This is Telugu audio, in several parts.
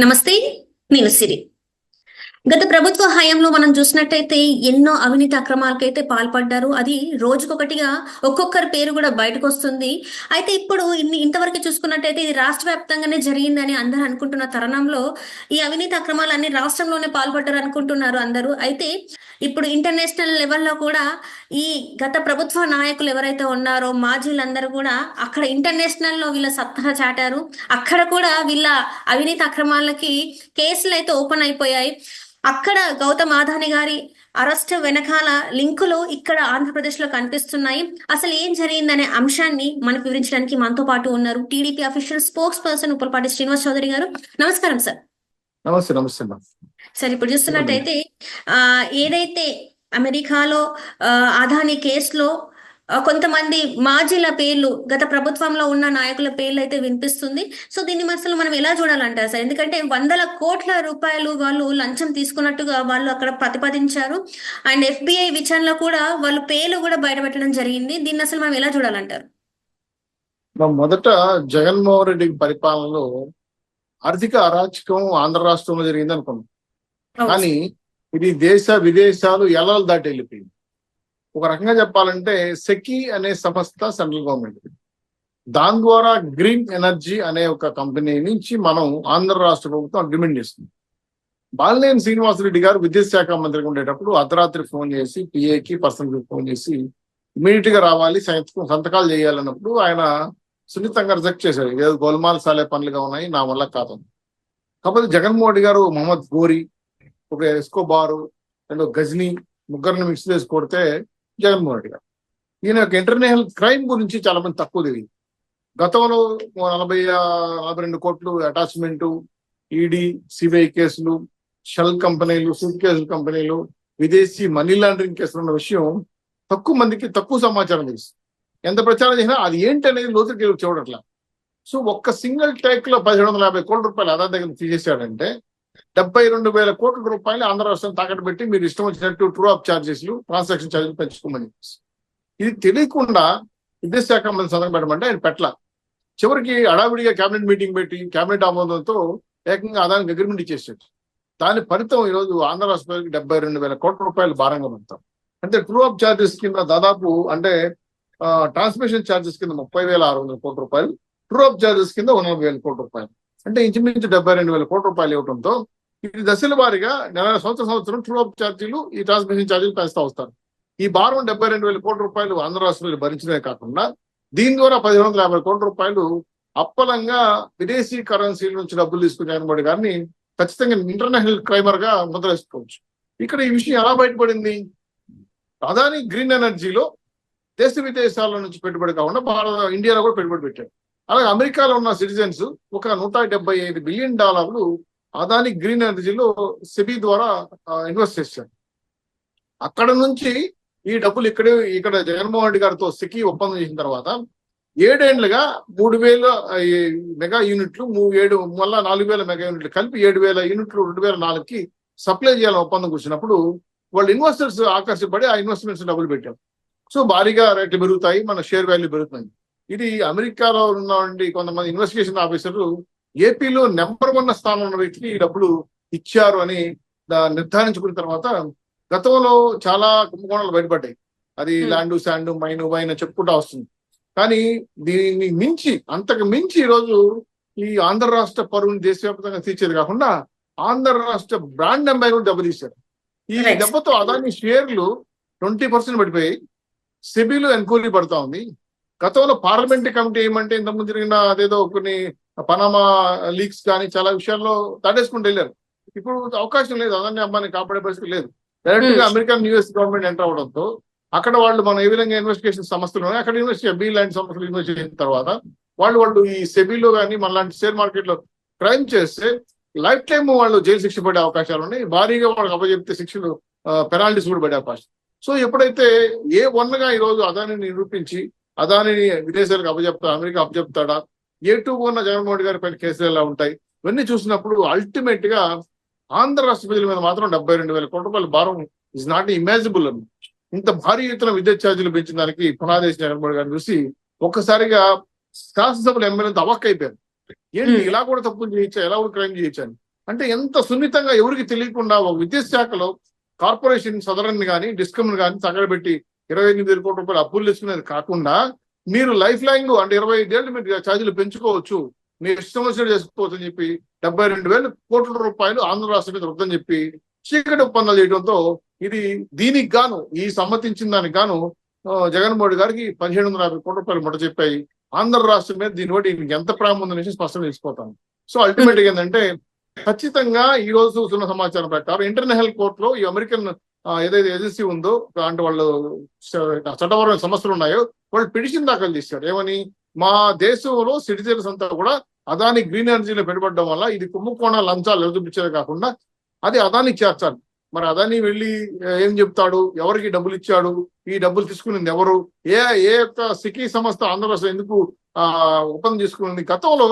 నమస్తే. నేను సిరి. గత ప్రభుత్వ హయాంలో మనం చూసినట్టయితే ఎన్నో అవినీతి అక్రమాలకైతే పాల్పడ్డారు. అది రోజుకొకటిగా ఒక్కొక్కరి పేరు కూడా బయటకొస్తుంది. అయితే ఇప్పుడు ఇంతవరకు చూసుకున్నట్టయితే ఇది రాష్ట్ర వ్యాప్తంగానే జరిగిందని అందరూ అనుకుంటున్న తరుణంలో ఈ అవినీతి అక్రమాలన్నీ రాష్ట్రంలోనే పాల్పడ్డారు అనుకుంటున్నారు అందరూ. అయితే ఇప్పుడు ఇంటర్నేషనల్ లెవెల్లో కూడా ఈ గత ప్రభుత్వ నాయకులు ఎవరైతే ఉన్నారో మాజీలందరూ కూడా అక్కడ ఇంటర్నేషనల్ లో వీళ్ళ సత్తా చాటారు. అక్కడ కూడా వీళ్ళ అవినీతి అక్రమాలకి కేసులు అయితే ఓపెన్ అయిపోయాయి. అక్కడ గౌతమ్ అదానీ గారి అరెస్ట్ వెనకాల లింకులు ఇక్కడ ఆంధ్రప్రదేశ్ లో కనిపిస్తున్నాయి. అసలు ఏం జరిగిందనే అంశాన్ని మనకు వివరించడానికి మనతో పాటు ఉన్నారు TDP official spokesperson Uppalapati Srinivas Chowdary గారు. నమస్కారం సార్. నమస్తే. నమస్తే సార్, ఇప్పుడు చూస్తున్నట్టయితే ఏదైతే అమెరికాలో అదానీ కేసులో కొంతమంది మాజీల పేర్లు, గత ప్రభుత్వంలో ఉన్న నాయకుల పేర్లు అయితే వినిపిస్తుంది. సో దీన్ని అసలు మనం ఎలా చూడాలంటారు సార్? ఎందుకంటే 100 కోట్ల రూపాయలు వాళ్ళు లంచం తీసుకున్నట్టుగా వాళ్ళు అక్కడ ప్రతిపాదించారు. అండ్ FBI విచారణలో కూడా వాళ్ళు పేర్లు కూడా బయటపెట్టడం జరిగింది. దీన్ని అసలు మనం ఎలా చూడాలంటారు? మొదట జగన్మోహన్ రెడ్డి పరిపాలనలో ఆర్థిక అరాచకం ఆంధ్ర రాష్ట్రంలో జరిగింది అనుకున్నాం. కానీ ఇది దేశ విదేశాలు ఎల్లలు దాటి వెళ్ళిపోయింది. ఒక రకంగా చెప్పాలంటే సెకీ అనే సంస్థ సెంట్రల్ గవర్నమెంట్, దాని ద్వారా గ్రీన్ ఎనర్జీ అనే ఒక కంపెనీ నుంచి మనం ఆంధ్ర రాష్ట్ర ప్రభుత్వం అగ్రిమెంట్ చేస్తుంది. బాలినేని శ్రీనివాసరెడ్డి గారు విద్యుత్ శాఖ మంత్రిగా ఉండేటప్పుడు అర్ధరాత్రి ఫోన్ చేసి పిఏకి పర్సన్ ఫోన్ చేసి ఇమీడియట్ గా రావాలి, సంతకాలు చేయాలన్నప్పుడు ఆయన సున్నితంగా రిజెక్ట్ చేశారు. ఏదో గోల్మాల్ సాలే పనులుగా ఉన్నాయి, నా వల్ల కాదు. కాకపోతే జగన్మోహన్ రెడ్డి గారు మొహమ్మద్ గోరి, ఒక ఎస్కోబారు, రెండు గజ్ని, ముగ్గురిని మిక్స్ చేసి కొడితే జగన్మోహన్ రెడ్డి గారు ఈయన యొక్క ఇంటర్నేషనల్ క్రైమ్ గురించి చాలా మంది తక్కువ తెలియదు. గతంలో 42 కోట్లు అటాచ్మెంట్, ఈడీ సిబిఐ కేసులు, షెల్ కంపెనీలు, సూట్ కేసుల కంపెనీలు, విదేశీ మనీ లాండరింగ్ కేసులు ఉన్న విషయం తక్కువ మందికి, తక్కువ సమాచారం తెలుసు. ఎంత ప్రచారం చేసినా అది ఏంటనేది లోతుకి చూడట్లా. సో ఒక్క సింగిల్ టేక్ లో 1750 కోట్ల రూపాయలు అదా దగ్గర తీసేశాడంటే 72,000 కోట్ల రూపాయలు ఆంధ్ర రాష్ట్రం తాకట్టు పెట్టి మీరు ఇష్టం వచ్చినట్టు ట్రూ అప్ ఛార్జెస్లు, ట్రాన్సాక్షన్ ఛార్జెస్ పెంచుకోమని. ఇది తెలియకుండా విద్యాశాఖ మంత్రి సంతకం పెట్టమంటే ఆయన పెట్టల. చివరికి అడావిడిగా కేబినెట్ మీటింగ్ పెట్టి కేబినెట్ ఆమోదంతో ఏకంగా అదానికి అగ్రిమెంట్ ఇచ్చేసాడు. దాని ఫలితం ఈరోజు ఆంధ్ర రాష్ట్రానికి 72,000 కోట్ల రూపాయలు భారంగా పడతాం. అంటే ట్రూ అప్ ఛార్జెస్ కింద దాదాపు అంటే ట్రాన్స్మిషన్ ఛార్జెస్ కింద 30,600 కోట్ల రూపాయలు, ట్రూ అప్ ఛార్జెస్ కింద 40,000 కోట్ల రూపాయలు, అంటే ఇంచుమించు 72,000 కోట్ల రూపాయలు ఇవ్వడంతో ఇది దశల వారీగా సంవత్సరం ట్రూ అప్ ఛార్జీలు, ఈ ట్రాన్స్మిషన్ ఛార్జీలు పెంచుతూ వస్తారు. ఈ భారం 72,000 కోట్ల రూపాయలు ఆంధ్ర రాష్ట్రంలో భరించడమే కాకుండా దీని ద్వారా 1,150 కోట్ల రూపాయలు అప్పలంగా విదేశీ కరెన్సీల నుంచి డబ్బులు తీసుకుని జగన్మోహన్ గారిని ఖచ్చితంగా ఇంటర్నేషనల్ క్రైమర్ గా ముద్రేసుకోవచ్చు. ఇక్కడ ఈ విషయం ఎలా బయటపడింది? అదాని గ్రీన్ ఎనర్జీలో దేశ విదేశాల నుంచి పెట్టుబడి కాకుండా ఇండియాలో కూడా పెట్టుబడి పెట్టారు. అలాగే అమెరికాలో ఉన్న సిటిజన్స్ ఒక $175 బిలియన్ అదాని గ్రీన్ ఎనర్జీలో సెబీ ద్వారా ఇన్వెస్ట్ చేశారు. అక్కడ నుంచి ఈ డబ్బులు ఇక్కడ జగన్మోహన్ రెడ్డి గారితో సెకీ ఒప్పందం చేసిన తర్వాత 7 ఏళ్లుగా 3,000 మెగా యూనిట్లు, మళ్ళా 4,000 మెగా యూనిట్లు కలిపి 7,000 యూనిట్లు 2004కి సప్లై చేయాలని ఒప్పందం కూర్చున్నప్పుడు వాళ్ళు ఇన్వెస్టర్స్ ఆకర్షించబడి ఆ ఇన్వెస్ట్మెంట్స్ డబ్బులు పెట్టారు. సో భారీగా రేట్లు పెరుగుతాయి, మన షేర్ వాల్యూ పెరుగుతుంది. ఇది అమెరికాలో ఉన్నటువంటి కొంతమంది ఇన్వెస్టిగేషన్ ఆఫీసర్లు ఏపీలో నెంబర్ 1 స్థానంలో ఉన్న వ్యక్తికి ఈ డబ్బులు ఇచ్చారు అని నిర్ధారించుకున్న తర్వాత గతంలో చాలా కుంభకోణాలు బయటపడ్డాయి. అది ల్యాండ్, శాండ్, మైన్, వైన్ చెప్పుకుంటా వస్తుంది. కానీ దీన్ని మించి, అంతకు మించి ఈరోజు ఈ ఆంధ్ర రాష్ట్ర పరువుని దేశవ్యాప్తంగా తీర్చేది కాకుండా ఆంధ్ర రాష్ట్ర బ్రాండ్ అంబాసిడర్ దెబ్బతీశారు. ఈ దెబ్బతో అదాని షేర్లు 20% పడిపోయి సెబీలో ఎంక్వైరీ పడతా ఉంది. గతంలో పార్లమెంటరీ కమిటీ ఏమంటే ఇంతకుముందు జరిగిన అదేదో కొన్ని పనామా లీక్స్ కానీ చాలా విషయాల్లో దాటేసుకుంటూ వెళ్ళారు. ఇప్పుడు అవకాశం లేదు, అదాన్ని అమ్మాయిని కాపాడే పరిస్థితి లేదు. డైరెక్ట్ గా అమెరికన్ యుఎస్ గవర్నమెంట్ ఎంటర్ అవడంతో అక్కడ వాళ్ళు మనం ఏ విధంగా ఇన్వెస్టిగేషన్ సంస్థలు అక్కడ ఎఫ్బీ లాంటి సంస్థలు ఇన్వెస్ట్ చేసిన తర్వాత వాళ్ళు ఈ సెబీలో కానీ మన లాంటి షేర్ మార్కెట్ లో క్రైమ్ చేస్తే లైఫ్ టైమ్ వాళ్ళు జైలు శిక్ష పడే అవకాశాలు ఉన్నాయి. భారీగా వాళ్ళకి అప్పచెప్తే శిక్షలు, పెనాల్టీస్ కూడా పడే అవకాశం. సో ఎప్పుడైతే A1గా ఈరోజు అదానిని నిరూపించి అదానిని విదేశాలకు అమెరికా అప్పచెప్తాడా, A2 ఉన్న జగన్మోహన్ రెడ్డి గారి పైన కేసులు ఎలా ఉంటాయి, ఇవన్నీ చూసినప్పుడు అల్టిమేట్ గా ఆంధ్ర రాష్ట్ర ప్రజల మీద మాత్రం 72,000 కోట్ల రూపాయల భారం ఇస్ నాట్ ఇమాజిబుల్ అని. ఇంత భారీ ఎత్తున విద్యుత్ ఛార్జీలు పెంచిన దానికి పునాదేశ్ జగన్మోహన్ గారిని చూసి ఒక్కసారిగా శాసనసభలో ఎమ్మెల్యేతో అవక్క అయిపోయారు. ఏంటి ఇలా కూడా తప్పులు చేయొచ్చా, ఎలా కూడా క్రైమ్ చేయొచ్చని. అంటే ఎంత సున్నితంగా ఎవరికి తెలియకుండా ఒక విద్యుత్ శాఖలో కార్పొరేషన్ సదరన్ కానీ డిస్కమ్ కానీ తగలబెట్టి 28,000 కోట్ల రూపాయలు అప్పులు తీసుకునేది కాకుండా మీరు లైఫ్ లైన్ అంటే 25 ఏళ్ళు మీరు ఛార్జీలు పెంచుకోవచ్చు, మీరు ఇష్టం వచ్చినట్టు చేసుకోవచ్చు అని చెప్పి 72,000 కోట్ల రూపాయలు ఆంధ్ర రాష్ట్రం మీద వద్దని చెప్పి చీకటి ఒప్పందాలు చేయడంతో దీనికి గాను ఈ సమ్మతించిన దానికి గాను జగన్మోహన్ గారికి 1,750 కోట్ల రూపాయలు ముట్ట చెప్పాయి. ఆంధ్ర రాష్ట్రం మీద దీన్ని బట్టి ఈయనకి ఎంత ప్రేమ ఉందనేసి స్పష్టం తెలిసిపోతాను. సో అల్టిమేట్ గా ఏంటంటే ఖచ్చితంగా ఈ రోజు చూస్తున్న సమాచారం ప్రకారం ఇంటర్నేషనల్ కోర్టులో ఈ అమెరికన్ ఏదైతే ఏజెన్సీ ఉందో అంటే వాళ్ళు చట్టపరమైన సమస్యలు ఉన్నాయో వాళ్ళు పిటిషన్ దాఖలు చేశారు. ఏమని, మా దేశంలో సిటిజన్స్ అంతా కూడా అదాని గ్రీన్ ఎనర్జీలో పెట్టుబడడం వల్ల ఇది కుంభకోణ లంచాలు ఎదుర్పించేది కాకుండా అది అదానికి చేర్చాలి. మరి అదాని వెళ్ళి ఏం చెప్తాడు, ఎవరికి డబ్బులు ఇచ్చాడు, ఈ డబ్బులు తీసుకునింది ఎవరు, ఏ యొక్క సికీ సంస్థ ఆంధ్రప్రదేశ్ ఎందుకు ఒప్పందం తీసుకున్నది? గతంలో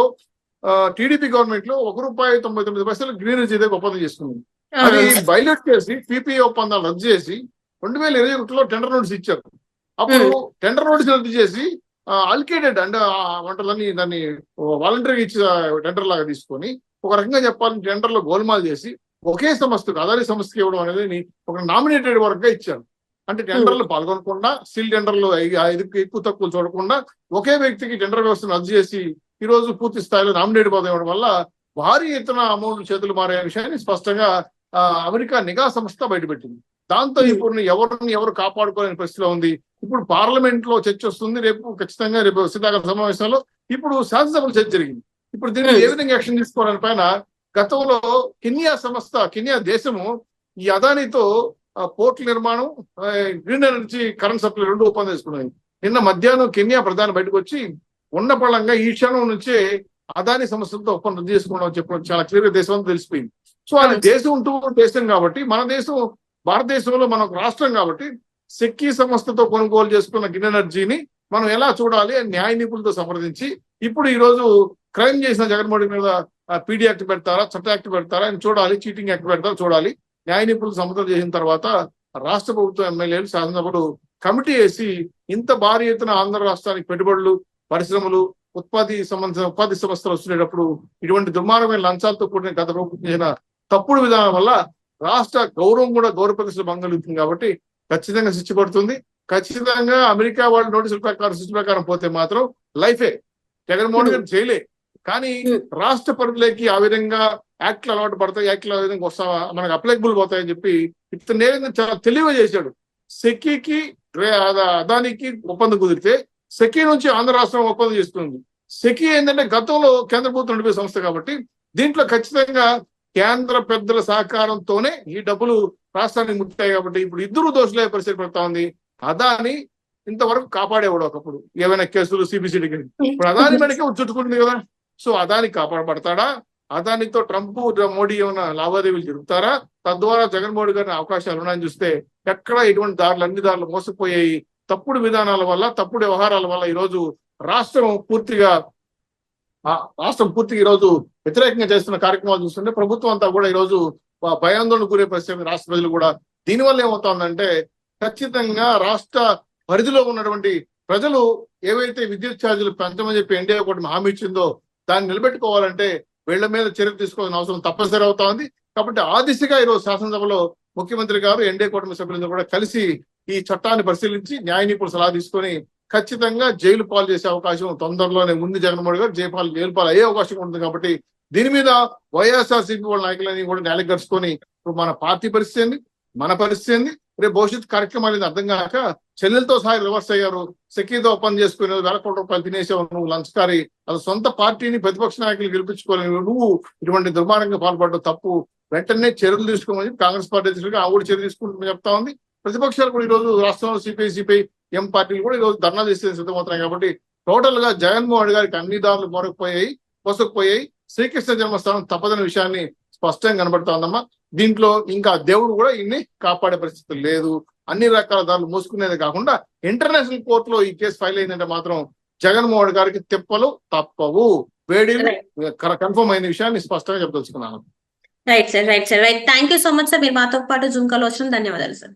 టీడీపీ గవర్నమెంట్ లో ₹1.99 గ్రీన్ ఎనర్జీ దగ్గర ఒప్పందం చేసుకుంది. అది వైలేట్ చేసి పీపీఏ ఒప్పందాలు రద్దు చేసి 2021లో టెండర్ నోటీస్ ఇచ్చారు. అప్పుడు టెండర్ నోటీస్ రద్దు చేసి అల్కేటెడ్ అంటే దాన్ని వాలంటరీగా ఇచ్చి టెండర్ లాగా తీసుకొని ఒక రకంగా చెప్పాలని టెండర్ లో గోల్మాల్ చేసి ఒకే సంస్థకు అదాని సంస్థకి ఇవ్వడం అనేది ఒక నామినేటెడ్ వర్క్ గా ఇచ్చారు. అంటే టెండర్లు పాల్గొనకుండా సిల్ టెండర్లు ఎక్కువ తక్కువ చూడకుండా ఒకే వ్యక్తికి టెండర్ వ్యవస్థను రద్దు చేసి ఈ రోజు పూర్తి స్థాయిలో నామినేట్ పదవి ఇవ్వడం వల్ల భారీ ఎత్తున అమౌంట్ చేతులు మారే విషయాన్ని స్పష్టంగా అమెరికా నిఘా సంస్థ బయటపెట్టింది. దాంతో ఇప్పుడు ఎవరు కాపాడుకోలేని పరిస్థితిలో ఉంది. ఇప్పుడు పార్లమెంట్ లో చర్చ వస్తుంది, రేపు శీతాకాల సమావేశంలో ఇప్పుడు శాసనసభలో చర్చ జరిగింది. ఇప్పుడు దీన్ని ఏ విధంగా యాక్షన్ తీసుకోవాలని పైన గతంలో కెన్యా దేశము ఈ అదానితో పోర్టుల నిర్మాణం, గ్రీన్ ఎనర్జీ, కరెంట్ సప్లై 2 ఒప్పందం చేసుకున్నాయి. నిన్న మధ్యాహ్నం కెన్యా ప్రధాని బయటకు వచ్చి ఉన్న పళంగా ఈ క్షణం నుంచే అదాని సంస్థలతో ఒప్పందం చేసుకున్నాం చెప్పడం చాలా క్లియర్ గా దేశం అంతా తెలిసిపోయింది. సో అది దేశం ఉంటూ దేశం కాబట్టి మన దేశం భారతదేశంలో మన రాష్ట్రం కాబట్టి సెక్కీ సంస్థతో కొనుగోలు చేసుకున్న గ్రీన్ ఎనర్జీని మనం ఎలా చూడాలి అని న్యాయ నిపుణులతో సంప్రదించి ఇప్పుడు ఈ రోజు క్రైమ్ చేసిన జగన్మోహన్ మీద పీడీ యాక్ట్ పెడతారా, చట్ట యాక్ట్ పెడతారా అని చూడాలి, చీటింగ్ యాక్ట్ పెడతారా చూడాలి. న్యాయ నిపుణులు సమర్థన చేసిన తర్వాత రాష్ట్ర ప్రభుత్వం ఎమ్మెల్యేలు శాసనసభలు కమిటీ వేసి ఇంత భారీ ఎత్తున ఆంధ్ర రాష్ట్రానికి పెట్టుబడులు, పరిశ్రమలు, ఉపాధి సంస్థలు వస్తున్నప్పుడు ఇటువంటి దుర్మార్గమైన లంచాలతో కూడిన గత ప్రభుత్వం చేసిన తప్పుడు విధానం వల్ల రాష్ట్ర గౌరవం కూడా గౌరవ ప్రతిష్టలు భంగలుగుతుంది. కాబట్టి ఖచ్చితంగా శిక్ష పడుతుంది. ఖచ్చితంగా అమెరికా వాళ్ళ నోటీసుల శిక్ష ప్రకారం పోతే మాత్రం లైఫే. జగన్మోహన్ గారు జైలే. కానీ రాష్ట్ర పరిధిలోకి ఆ విధంగా యాక్ట్లు అలవాటు పడతాయి, యాక్ట్లు ఆ విధంగా వస్తా మనకు అప్లికబుల్ పోతాయని చెప్పి ఇతను నేరుగా చాలా తెలివిగా చేశాడు. సెక్కీకి అదానికి ఒప్పందం కుదిరితే సెకీ నుంచి ఆంధ్ర రాష్ట్రం ఒప్పందం చేస్తుంది. సెకీ ఏంటంటే గతంలో కేంద్ర ప్రభుత్వం నడిపే సంస్థ కాబట్టి దీంట్లో ఖచ్చితంగా కేంద్ర పెద్దల సహకారంతోనే ఈ డబ్బులు రాష్ట్రానికి ముట్టాయి. కాబట్టి ఇప్పుడు ఇద్దరు దోషులే పరిస్థితి పడతా ఉంది. అదాని ఇంతవరకు కాపాడేవాడు ఒకప్పుడు ఏమైనా కేసులు సిబిసిడికి, ఇప్పుడు అదాని మనకే చుట్టుకుంటుంది కదా. సో అదాని కాపాడబడతాడా, అదానితో ట్రంప్ మోడీ ఏమైనా లావాదేవీలు జరుగుతారా, తద్వారా జగన్మోహన్ గారిని అవకాశాలు ఉన్నాయని చూస్తే ఎక్కడ ఇటువంటి అన్ని దారులు మోసపోయాయి. తప్పుడు విధానాల వల్ల, తప్పుడు వ్యవహారాల వల్ల ఈరోజు రాష్ట్రం పూర్తిగా ఈరోజు వ్యతిరేకంగా చేస్తున్న కార్యక్రమాలు చూస్తుంటే ప్రభుత్వం అంతా కూడా ఈరోజు భయాందోళన గురే పరిస్థితి రాష్ట్ర ప్రజలు కూడా. దీనివల్ల ఏమవుతుందంటే ఖచ్చితంగా రాష్ట్ర పరిధిలో ఉన్నటువంటి ప్రజలు ఏవైతే విద్యుత్ ఛార్జీలు పెంచమని చెప్పి ఎన్డీఏ కూటమి హామీ ఇచ్చిందో దాన్ని నిలబెట్టుకోవాలంటే వీళ్ల మీద చర్య తీసుకోవాల్సిన అవసరం తప్పనిసరి అవుతా ఉంది. కాబట్టి ఆ దిశగా ఈరోజు శాసనసభలో ముఖ్యమంత్రి గారు ఎన్డీఏ కూటమి సభ్యులందరూ కూడా కలిసి ఈ చట్టాన్ని పరిశీలించి న్యాయ నిపుణులు సలహా తీసుకొని ఖచ్చితంగా జైలు పాలు చేసే అవకాశం తొందరలోనే ఉంది. జగన్మోహన్ గారు జైలు పాలు అయ్యే అవకాశం ఉంటుంది. కాబట్టి దీని మీద వైఎస్ఆర్సీపీ వాళ్ళ నాయకులని కూడా నేలగరుచుకొని ఇప్పుడు మన పార్టీ పరిస్థితి ఏంది, మన పరిస్థితి ఏంది, రేపు భవిష్యత్ కార్యక్రమాలు అర్థం కాక చెల్లెలతో సహా రివర్స్ అయ్యారు. సెకీతో ఒప్పందం చేసుకుని ₹1,000 కోట్ల తినేసావు నువ్వు లంచకారి. అది సొంత పార్టీని ప్రతిపక్ష నాయకులు గెలిపించుకోలేని నువ్వు ఇటువంటి దుర్మార్గంగా పాల్పడడం తప్పు. వెంటనే చర్యలు తీసుకోమని కాంగ్రెస్ పార్టీ అధ్యక్షులుగా ఆవిడ చర్య తీసుకుంటుందని చెప్తా ఉంది. ప్రతిపక్షాలు కూడా ఈ రోజు రాష్ట్రంలో సిపిఐ ఎం పార్టీలు కూడా ఈ రోజు ధర్నా చేసే సిద్ధమవుతున్నాయి. కాబట్టి టోటల్ గా జగన్మోహన్ గారికి అన్ని దారులు మోసకపోయాయి. శ్రీకృష్ణ జన్మస్థానం తప్పదనే విషయాన్ని స్పష్టంగా కనబడతా ఉందమ్మా. దీంట్లో ఇంకా దేవుడు కూడా ఇన్ని కాపాడే పరిస్థితి లేదు. అన్ని రకాల దారులు మూసుకునేది కాకుండా ఇంటర్నేషనల్ కోర్టులో ఈ కేసు ఫైల్ అయిందంటే మాత్రం జగన్మోహన్ గారికి తిప్పలు తప్పవు. వేడిలు కన్ఫర్మ్ అయిన విషయాన్ని స్పష్టంగా చెప్పదలుచుకున్నాను. Right sir. Thank you so much sir. మీరు మాతో పాటు జూమ్ కాల్ వచ్చిన ధన్యవాదాలు సార్.